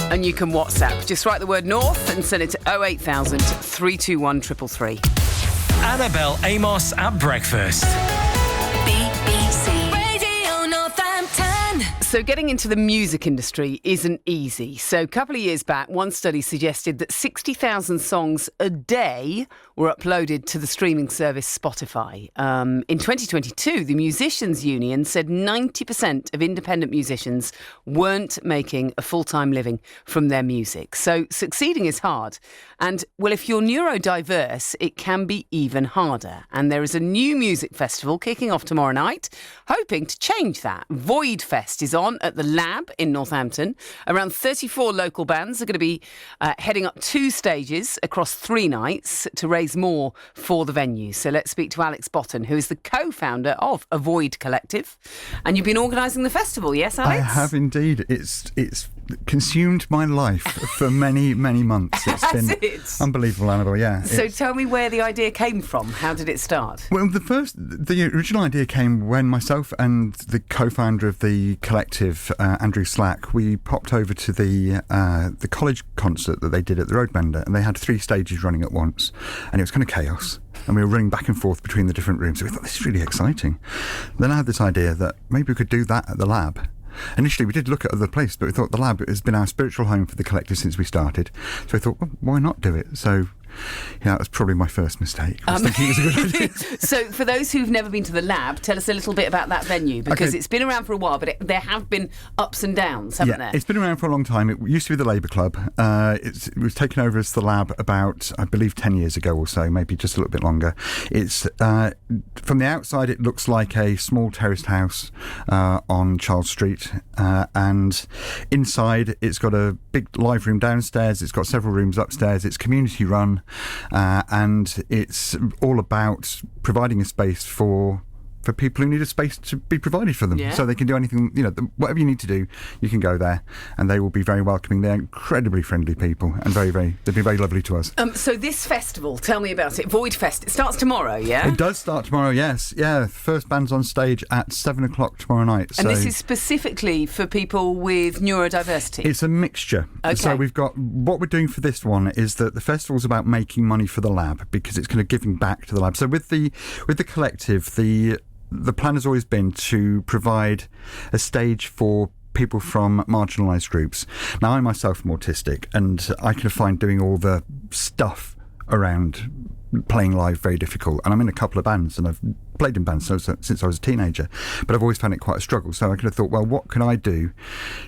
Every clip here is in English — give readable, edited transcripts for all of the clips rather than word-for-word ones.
And you can WhatsApp. Just write the word North and send it to 08000 321 333. Annabelle Amos at breakfast. BBC Radio Northampton. So getting into the music industry isn't easy. So a couple of years back, one study suggested that 60,000 songs a day were uploaded to the streaming service Spotify. In 2022, the Musicians Union said 90% of independent musicians weren't making a full-time living from their music. So succeeding is hard. And, well, if you're neurodiverse, it can be even harder. And there is a new music festival kicking off tomorrow night, hoping to change that. Void Fest is on at the Lab in Northampton. Around 34 local bands are going to be heading up 2 stages across 3 nights to raise more for the venue. So let's speak to Alex Botton, who is the co-founder of Avoid Collective. And you've been organising the festival, yes, Alex? I have indeed. It's consumed my life for many, many months. It's been unbelievable, Annabelle, yeah. So tell me where the idea came from. How did it start? Well, the original idea came when myself and the co-founder of the collective, Andrew Slack, we popped over to the college concert that they did at the Roadbender, and they had 3 stages running at once, and it was kind of chaos. And we were running back and forth between the different rooms. So we thought, this is really exciting. Then I had this idea that maybe we could do that at the Lab. Initially, we did look at other places, but we thought the Lab has been our spiritual home for the collective since we started. So we thought, well, why not do it? So, yeah, that was probably my first mistake. I was thinking it was a good idea. So, for those who've never been to the Lab, tell us a little bit about that venue, because it's been around for a while, but there have been ups and downs, haven't there? It's been around for a long time. It used to be the Labour Club. It was taken over as the Lab about, I believe, 10 years ago or so, maybe just a little bit longer. It's from the outside, it looks like a small terraced house on Charles Street, and inside, it's got a big live room downstairs. It's got several rooms upstairs. It's community run. And it's all about providing a space for people who need a space to be provided for them, so they can do anything, whatever you need to do, you can go there, and they will be very welcoming. They're incredibly friendly people, and they've been very lovely to us. So this festival, tell me about it. Void Fest, it starts tomorrow, yeah? It does start tomorrow, yes. Yeah, first band's on stage at 7 o'clock tomorrow night. And this is specifically for people with neurodiversity? It's a mixture. Okay. So we've got, what we're doing for this one is that the festival's about making money for the Lab, because it's kind of giving back to the Lab. So with the collective, the plan has always been to provide a stage for people from marginalised groups. Now, I myself am autistic, and I can find doing all the stuff around playing live very difficult. And I'm in a couple of bands, and I've played in bands since I was a teenager, but I've always found it quite a struggle. So I kind of thought, well, what can I do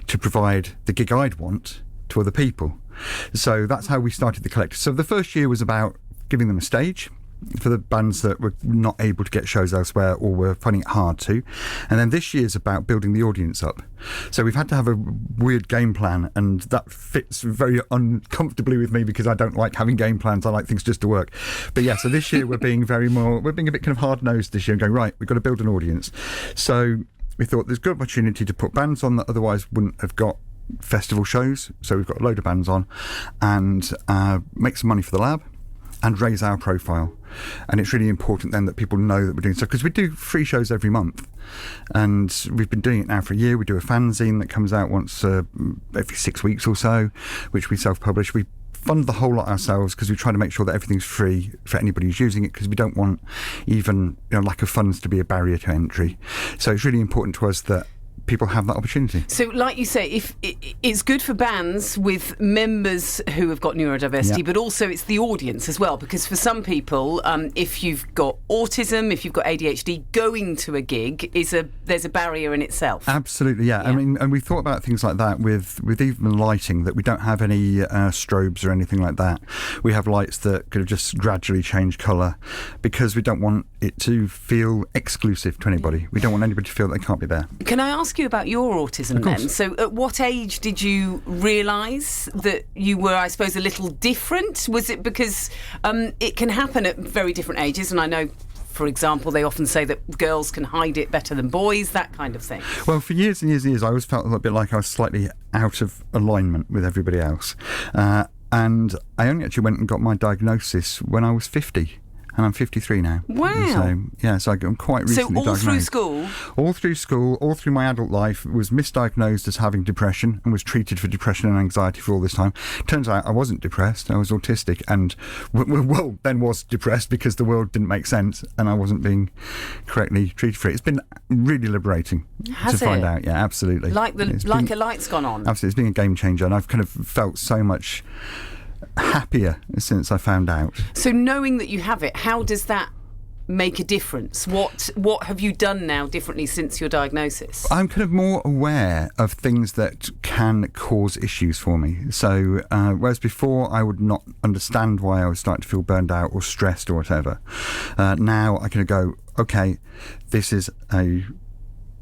to provide the gig I'd want to other people? So that's how we started the collective. So the first year was about giving them a stage for the bands that were not able to get shows elsewhere or were finding it hard to. And then this year's about building the audience up. So we've had to have a weird game plan, and that fits very uncomfortably with me because I don't like having game plans. I like things just to work. But yeah, so this year we're being a bit kind of hard-nosed this year and going, right, we've got to build an audience. So we thought there's a good opportunity to put bands on that otherwise wouldn't have got festival shows. So we've got a load of bands on, and make some money for the Lab and raise our profile. And it's really important then that people know that we're doing so, because we do free shows every month, and we've been doing it now for a year. We do a fanzine that comes out once every 6 weeks or so, which we self-publish. We fund the whole lot ourselves because we try to make sure that everything's free for anybody who's using it, because we don't want even lack of funds to be a barrier to entry. So it's really important to us that people have that opportunity. So, like you say, if it's good for bands with members who have got neurodiversity, but also it's the audience as well, because for some people, if you've got autism, if you've got ADHD, going to a gig there's a barrier in itself. Absolutely, yeah. I mean, and we thought about things like that with even lighting, that we don't have any strobes or anything like that. We have lights that could just gradually change colour, because we don't want it to feel exclusive to anybody. We don't want anybody to feel that they can't be there. Can I ask you about your autism then? So at what age did you realise that you were, I suppose, a little different? Was it because it can happen at very different ages? And I know, for example, they often say that girls can hide it better than boys, that kind of thing. Well, for years and years and years, I always felt a little bit like I was slightly out of alignment with everybody else. And I only actually went and got my diagnosis when I was 50. and I'm 53 now. Wow. So I'm quite So recently all diagnosed. through school? All through school, all through my adult life, was misdiagnosed as having depression and was treated for depression and anxiety for all this time. Turns out I wasn't depressed, I was autistic, and then was depressed because the world didn't make sense and I wasn't being correctly treated for it. It's been really liberating to find out. Yeah, absolutely. Like a light's gone on. Absolutely, it's been a game changer, and I've kind of felt so much happier since I found out. So knowing that you have it, how does that make a difference? What have you done now differently since your diagnosis? I'm kind of more aware of things that can cause issues for me. So whereas before I would not understand why I was starting to feel burned out or stressed or whatever, now I can go, okay, this is a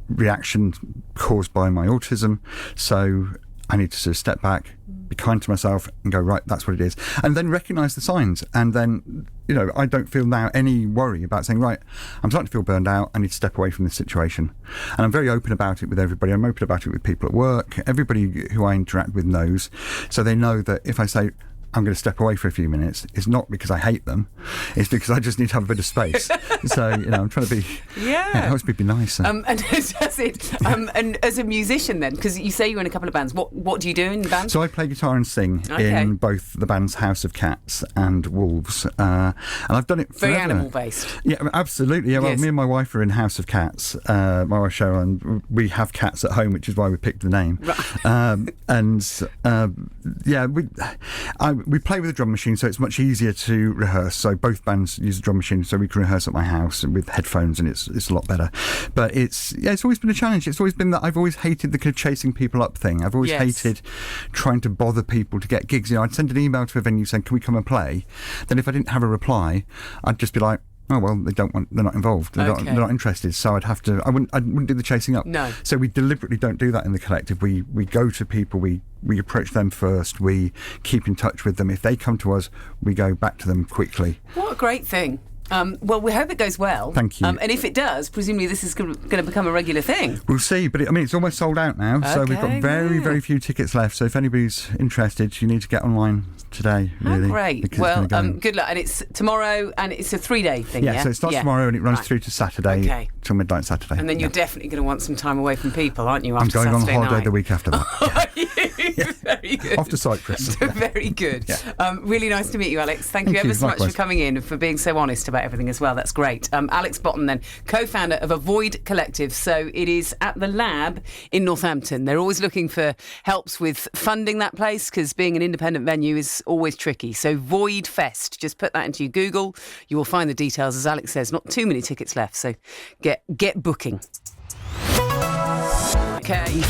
reaction caused by my autism, so I need to sort of step back, be kind to myself and go, right, that's what it is. And then recognise the signs. And then, I don't feel now any worry about saying, right, I'm starting to feel burned out, I need to step away from this situation. And I'm very open about it with everybody. I'm open about it with people at work. Everybody who I interact with knows. So they know that if I say, I'm going to step away for a few minutes, it's not because I hate them, it's because I just need to have a bit of space. So, I'm trying to be... Yeah. It helps me be nicer. And does it... and as a musician then, because you say you're in a couple of bands, what do you do in the band? So I play guitar and sing in both the bands House of Cats and Wolves. And I've done it forever. Very animal-based. Yeah, absolutely. Yeah, well, Yes. me and my wife are in House of Cats. My wife Cheryl, and we have cats at home, which is why we picked the name. Right. We play with a drum machine, so it's much easier to rehearse. So both bands use a drum machine, so we can rehearse at my house with headphones, and it's a lot better. But it's always been a challenge. It's always been that I've always hated the kind of chasing people up thing. I've always hated trying to bother people to get gigs. I'd send an email to a venue saying, "Can we come and play?" Then if I didn't have a reply, I'd just be like, oh well, they're not involved. They're not interested. So I wouldn't do the chasing up. No. So we deliberately don't do that in the collective. We go to people. We approach them first. We keep in touch with them. If they come to us, we go back to them quickly. What a great thing. Well, we hope it goes well. Thank you. And if it does, presumably this is going to become a regular thing. We'll see, but it's almost sold out now, so we've got very, very few tickets left. So if anybody's interested, you need to get online today, really. Oh, great. Well, good luck. And it's tomorrow, and it's a 3-day thing, yeah? So it starts tomorrow and it runs through to Saturday, till midnight Saturday. And then you're definitely going to want some time away from people, aren't you, I'm after going Saturday on holiday night? the week after that. Very good. Off to Cyprus. Very good. Yeah. Really nice to meet you, Alex. Thank you ever so much for coming in and for being so honest about everything as well. That's great. Alex Botton, then, co-founder of Avoid Collective. So it is at the Lab in Northampton. They're always looking for helps with funding that place because being an independent venue is always tricky. So Void Fest, just put that into your Google. You will find the details. As Alex says, not too many tickets left, so get booking. Okay.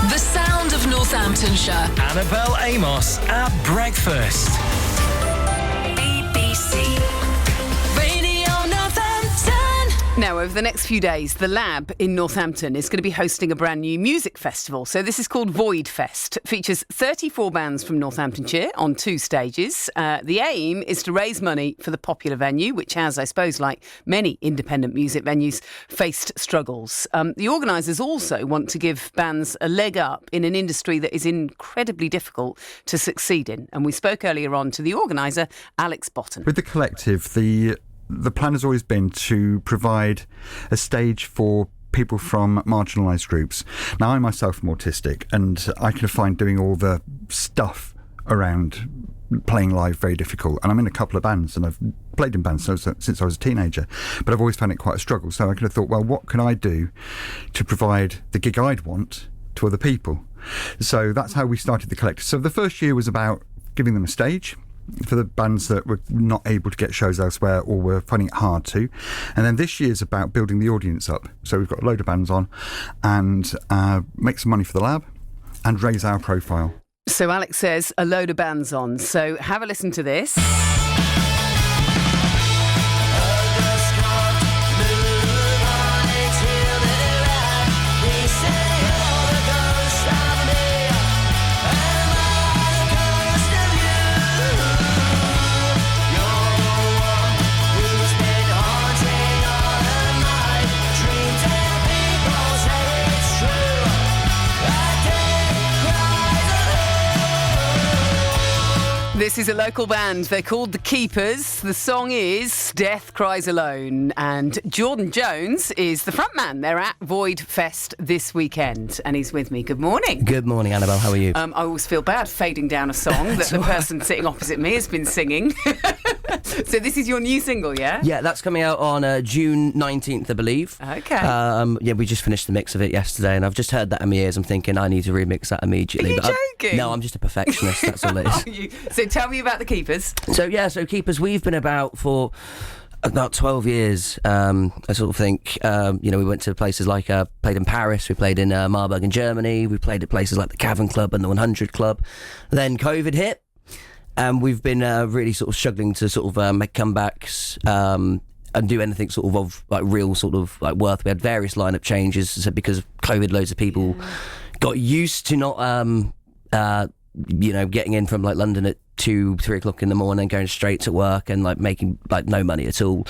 The sound of Northamptonshire. Annabelle Amos at breakfast. BBC Radio Northampton. Now, over the next few days, the Lab in Northampton is going to be hosting a brand new music festival. So this is called Void Fest. It features 34 bands from Northamptonshire on 2 stages. The aim is to raise money for the popular venue, which has, I suppose, like many independent music venues, faced struggles. The organisers also want to give bands a leg up in an industry that is incredibly difficult to succeed in. And we spoke earlier on to the organiser, Alex Botton. With the collective, the plan has always been to provide a stage for people from marginalised groups. Now, I myself am autistic, and I can find doing all the stuff around playing live very difficult. And I'm in a couple of bands, and I've played in bands since I was a teenager, but I've always found it quite a struggle. So I kind of thought, well, what can I do to provide the gig I'd want to other people? So that's how we started the collective. So the first year was about giving them a stage for the bands that were not able to get shows elsewhere or were finding it hard to. And then this year's about building the audience up. So we've got a load of bands on and make some money for the Lab and raise our profile. So Alex says a load of bands on. So have a listen to this. This is a local band. They're called The Keepers. The song is Death Cries Alone. And Jordan Jones is the frontman. They're at Void Fest this weekend. And he's with me. Good morning. Good morning, Annabelle. How are you? I always feel bad fading down a song that the person sitting opposite me has been singing. So this is your new single, yeah? Yeah, that's coming out on June 19th, I believe. Okay. Yeah, we just finished the mix of it yesterday, and I've just heard that in my ears. I'm thinking I need to remix that immediately. Are you joking? No, I'm just a perfectionist. That's all it is. So tell me about The Keepers. So Keepers, we've been about for about 12 years. I sort of think, we went to places like, played in Paris, we played in Marburg in Germany, we played at places like the Cavern Club and the 100 Club. Then COVID hit, and we've been really sort of struggling to sort of make comebacks and do anything sort of like real sort of like worth. We had various lineup changes, so because of COVID, loads of people got used to not, getting in from like London at 2-3 o'clock in the morning, going straight to work and like making like no money at all.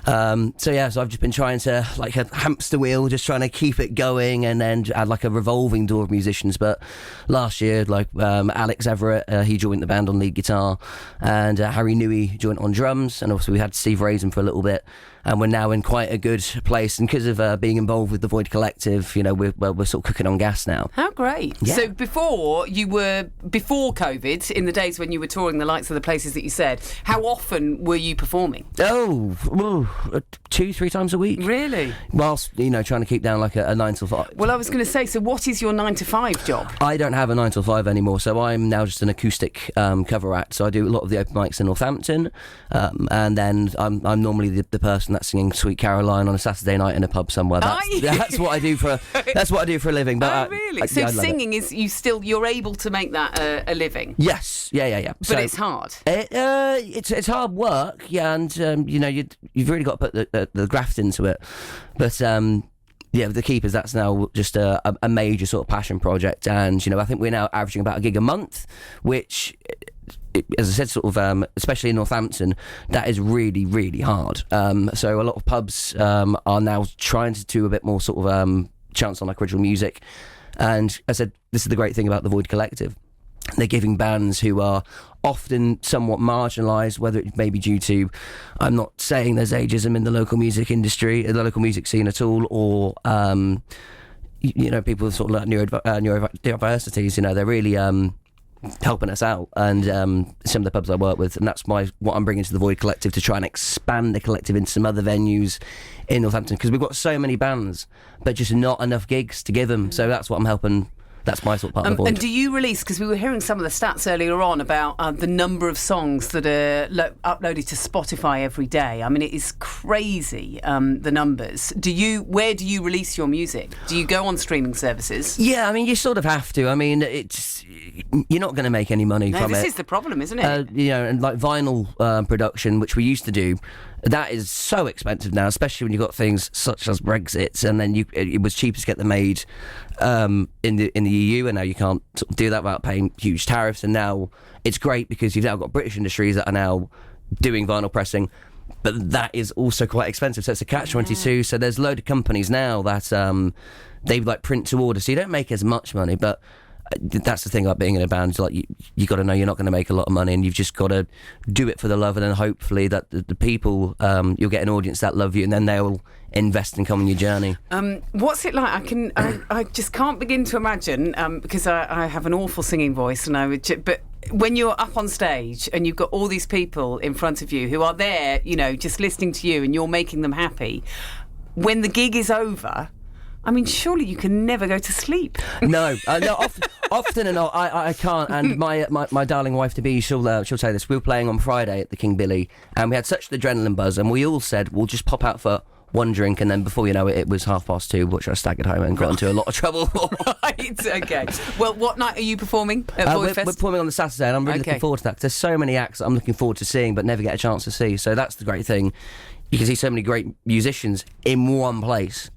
So I've just been trying to like a hamster wheel, just trying to keep it going, and then add like a revolving door of musicians. But last year, like Alex Everett, he joined the band on lead guitar, and Harry Newey joined on drums, and also we had Steve Raisin for a little bit. And we're now in quite a good place, and because of being involved with the Void Collective, we're sort of cooking on gas now. How great! Yeah. So before COVID, in the days when you were touring the likes of the places that you said, how often were you performing? 2-3 times a week. Really? Whilst trying to keep down like a 9 till 5. Well, I was going to say, so what is your 9 to 5 job? I don't have a 9 till 5 anymore, so I'm now just an acoustic cover act. So I do a lot of the open mics in Northampton, and then I'm normally the person that's singing Sweet Caroline on a Saturday night in a pub somewhere. That's what I do for a living. But really? So singing is you're able to make that a living? Yes, yeah. But it's hard. It's hard work, yeah, and you've really got to put the graft into it. But The Keepers, that's now just a major sort of passion project, and I think we're now averaging about a gig a month, which, as I said, sort of, especially in Northampton, that is really, really hard. So a lot of pubs are now trying to do a bit more sort of chance on like original music, and I said this is the great thing about the Void Collective. They're giving bands who are often somewhat marginalised, whether it may be due to, I'm not saying there's ageism in the local music industry, the local music scene at all, or people with sort of like neurodiversities. They're really helping us out, and some of the pubs I work with, and that's what I'm bringing to the Void Collective, to try and expand the collective into some other venues in Northampton, because we've got so many bands but just not enough gigs to give them. So that's what I'm helping. That's my sort of part of the Void. And do you release, because we were hearing some of the stats earlier on about the number of songs that are uploaded to Spotify every day. I mean, it is crazy, the numbers. Where do you release your music? Do you go on streaming services? Yeah, I mean, you sort of have to. I mean, you're not going to make any money from it. This is the problem, isn't it? And like vinyl production, which we used to do, that is so expensive now, especially when you've got things such as Brexit, and then it was cheaper to get them made in the EU, and now you can't sort of do that without paying huge tariffs. And now it's great because you've now got British industries that are now doing vinyl pressing, but that is also quite expensive, so it's a catch-22. So there's a load of companies now that they like print to order, so you don't make as much money, but that's the thing about being in a band. Like you got to know you're not going to make a lot of money, and you've just got to do it for the love, and then hopefully that the people you'll get an audience that love you, and then they'll invest and come on your journey. What's it like? I just can't begin to imagine, because I have an awful singing voice, and but when you're up on stage and you've got all these people in front of you who are there, just listening to you, and you're making them happy. When the gig is over, I mean, surely you can never go to sleep. No, often enough, I can't. And my darling wife to be, she'll say this. We were playing on Friday at the King Billy, and we had such an adrenaline buzz, and we all said we'll just pop out for one drink, and then before you know it, it was 2:30, which I staggered home and got into a lot of trouble. Right, okay. Well, what night are you performing at Void Fest? We're performing on the Saturday, and I'm really looking forward to that, because there's so many acts that I'm looking forward to seeing but never get a chance to see. So that's the great thing. You can see so many great musicians in one place,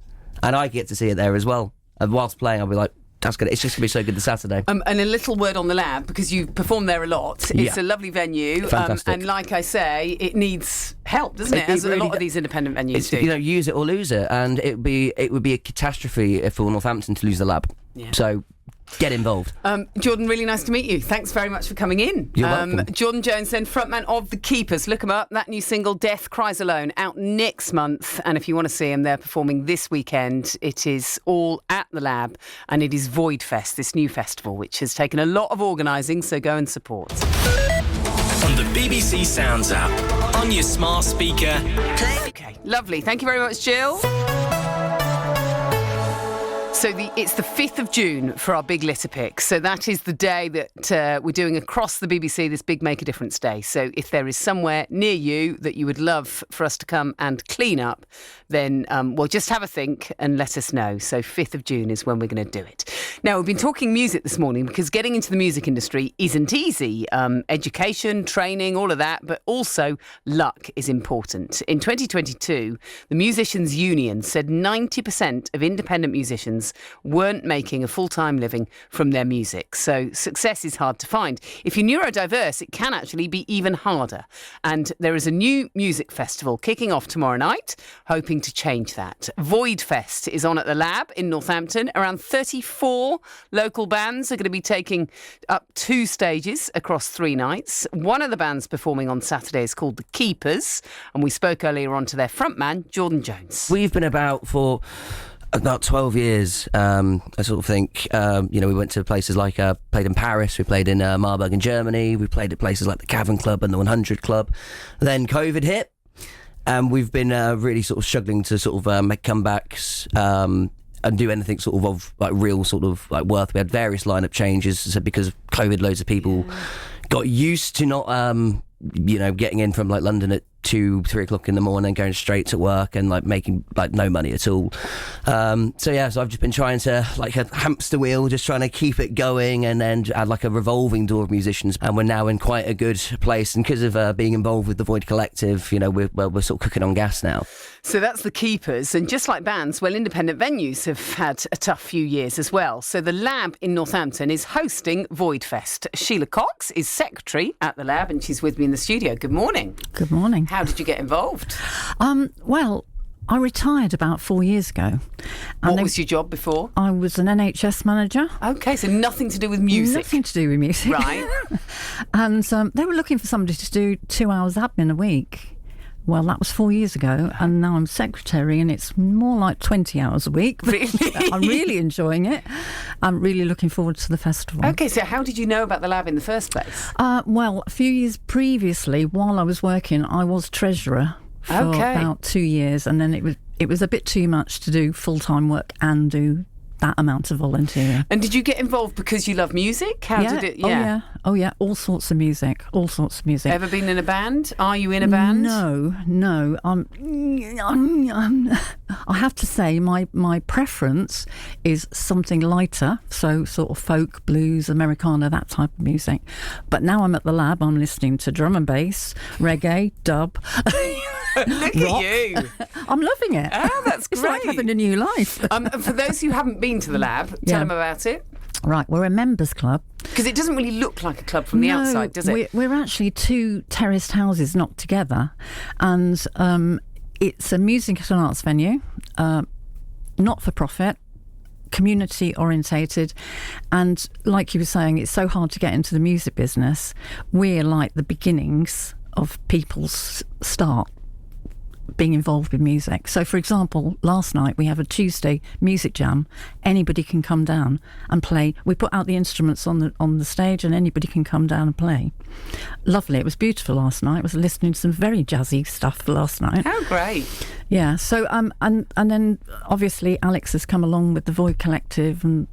and I get to see it there as well. And whilst playing, I'll be like, that's good. It's just going to be so good this Saturday. And a little word on the Lab, because you perform there a lot. It's a lovely venue. Fantastic. And like I say, it needs help, doesn't it? As really, a lot of these independent venues do. Use it or lose it. And it would be a catastrophe if for Northampton to lose the Lab. Yeah. So get involved. Jordan, really nice to meet you. Thanks very much for coming in. You're welcome. Jordan Jones, then frontman of The Keepers. Look him up. That new single, Death Cries Alone, out next month. And if you want to see him, they're performing this weekend. It is all at the Lab, and it is Void Fest, this new festival, which has taken a lot of organising, so go and support. On the BBC Sounds app, on your smart speaker. Okay, lovely. Thank you very much, Jill. So it's the 5th of June for our big litter pick. So that is the day that we're doing across the BBC, this big Make a Difference Day. So if there is somewhere near you that you would love for us to come and clean up, then, well, just have a think and let us know. So 5th of June is when we're going to do it. Now, we've been talking music this morning because getting into the music industry isn't easy. Education, training, all of that, but also luck is important. In 2022, the Musicians' Union said 90% of independent musicians weren't making a full-time living from their music. So success is hard to find. If you're neurodiverse, it can actually be even harder. And there is a new music festival kicking off tomorrow night, hoping to change that. Void Fest is on at the Lab in Northampton. Around 34 local bands are going to be taking up 2 stages across 3 nights. One of the bands performing on Saturday is called The Keepers, and we spoke earlier on to their frontman, Jordan Jones. We've been about for about 12 years, I sort of think. We went to places like, played in Paris, we played in Marburg in Germany, we played at places like the Cavern Club and the 100 Club. Then COVID hit, and we've been really sort of struggling to sort of make comebacks and do anything sort of like real sort of like worth. We had various lineup changes, so because of COVID, loads of people got used to not, getting in from like London at 2-3 o'clock in the morning, going straight to work and like making like no money at all. So I've just been trying to, like a hamster wheel, just trying to keep it going, and then add like a revolving door of musicians. And we're now in quite a good place, and because of being involved with the Void Collective, we're sort of cooking on gas now. So that's The Keepers, and just like bands, well, independent venues have had a tough few years as well. So the Lab in Northampton is hosting Void Fest. Sheila Cox is secretary at the Lab, and she's with me in the studio. Good morning. Good morning. How did you get involved? Well, I retired about 4 years ago. What was your job before? I was an NHS manager. Okay, so nothing to do with music. Nothing to do with music. Right. And they were looking for somebody to do 2 hours admin a week. Well, that was 4 years ago, and now I'm secretary, and it's more like 20 hours a week. Really? I'm really enjoying it. I'm really looking forward to the festival. Okay, so how did you know about the Lab in the first place? Well, a few years previously, while I was working, I was treasurer for about 2 years, and then it was a bit too much to do full-time work and do that amount of volunteering. And did you get involved because you love music? How did it? Yeah. Oh yeah, all sorts of music. Ever been in a band? Are you in a band? No. I have to say my preference is something lighter, so sort of folk, blues, Americana, that type of music. But now I'm at the Lab, I'm listening to drum and bass, reggae, dub. Look at you. I'm loving it. Oh, that's great. It's like having a new life. For those who haven't been to the Lab, tell them about it. Right, we're a members club. Because it doesn't really look like a club from the outside, does it? We're actually 2 terraced houses knocked together, and it's a music and arts venue, not for profit, community orientated, and like you were saying, it's so hard to get into the music business. We're like the beginnings of people's start being involved with music. So for example, last night we have a Tuesday music jam. Anybody can come down and play. We put out the instruments on the stage, and anybody can come down and play. Lovely. It was beautiful last night. I was listening to some very jazzy stuff last night. How great. Yeah, so and then obviously Alex has come along with the Void Collective, and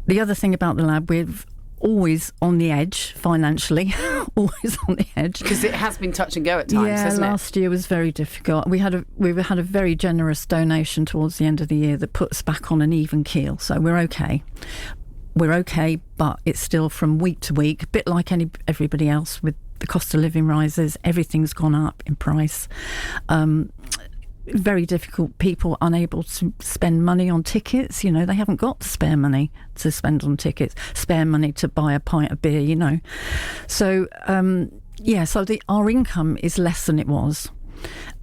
the other thing about the Lab, we've always on the edge financially, always on the edge, because it has been touch and go at times, hasn't it? Last year was very difficult. We had a very generous donation towards the end of the year that put us back on an even keel, so we're okay, but it's still from week to week, a bit like everybody else. With the cost of living rises, everything's gone up in price. Very difficult. People unable to spend money on tickets. They haven't got spare money to spend on tickets, spare money to buy a pint of beer. So our income is less than it was.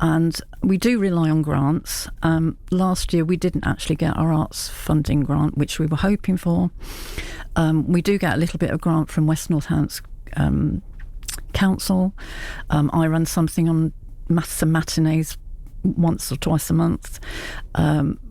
And we do rely on grants. Last year we didn't actually get our arts funding grant, which we were hoping for. We do get a little bit of grant from West Northants Council. I run something on some matinees once or twice a month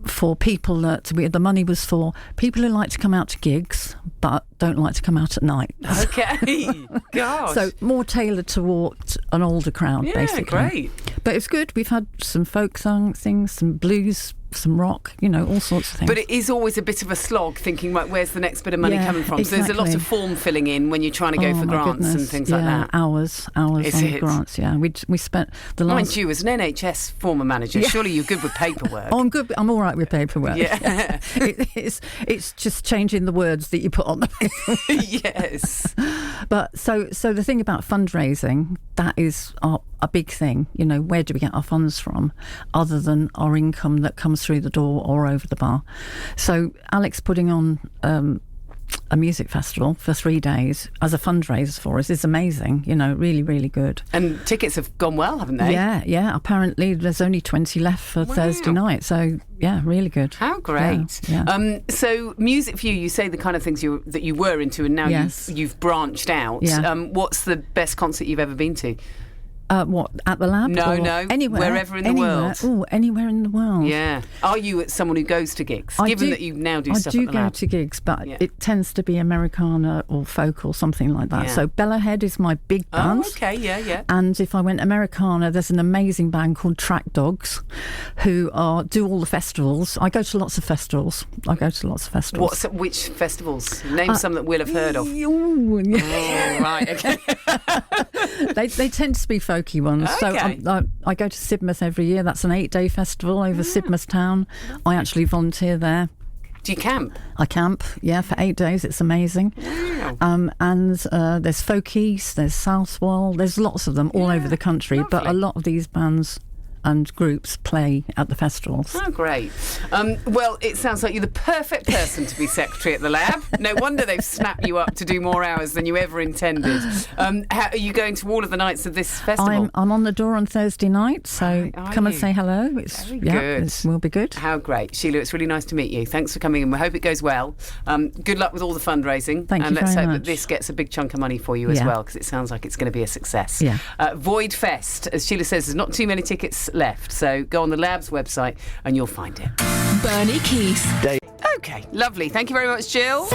for people that the money was for people who like to come out to gigs but don't like to come out at night. Okay. Gosh. So more tailored towards an older crowd, basically. Great. But it's good. We've had some folk song things, some blues, some rock, all sorts of things. But it is always a bit of a slog thinking, right, where's the next bit of money coming from? So there's a lot of form filling in when you're trying to go for grants and things like that. Hours Is on it? Grants, yeah. We spent the last... Mind you, as an NHS former manager, surely you're good with paperwork. Oh, I'm good. I'm all right with paperwork. Yeah. It's just changing the words that you put on the paper. Yes. But so the thing about fundraising, that is a big thing. Where do we get our funds from other than our income that comes through the door or over the bar? So Alex putting on a music festival for 3 days as a fundraiser for us is amazing. Really, really good. And tickets have gone well, haven't they? Yeah. Apparently there's only 20 left for Thursday night. So yeah, really good. How great. Yeah. So music for you say the kind of things that you were into and now you've branched out. Yeah. What's the best concert you've ever been to? What, at the lab? No, anywhere, wherever in the world. Oh, anywhere in the world. Yeah. Are you someone who goes to gigs? Given that you now do stuff I at do the go lab. to gigs, but it tends to be Americana or folk or something like that. So Bella Head is my big band. Oh, okay, yeah. And if I went Americana, there's an amazing band called Track Dogs who do all the festivals. I go to lots of festivals. Which festivals? Name some that we'll have heard of. Oh, right, okay. They tend to be folky ones. Okay. So I go to Sidmouth every year. That's an 8-day festival over Sidmouth Town. I actually volunteer there. Do you camp? I camp, for 8 days. It's amazing. Wow. And there's Folk East, there's Southwell, there's lots of them all over the country. Lovely. But a lot of these bands and groups play at the festivals. Oh, great. Well, it sounds like you're the perfect person to be secretary at the lab. No wonder they've snapped you up to do more hours than you ever intended. Are you going to all of the nights of this festival? I'm on the door on Thursday night, so come and say hello. Very good. It will be good. How great. Sheila, it's really nice to meet you. Thanks for coming in. We hope it goes well. Good luck with all the fundraising. Thank you and let's very hope much. that this gets a big chunk of money for you as well, because it sounds like it's going to be a success. Yeah. Void Fest, as Sheila says, there's not too many tickets left, so go on the Lab's website and you'll find it. Bernie Keith. Okay, lovely. Thank you very much, Jill.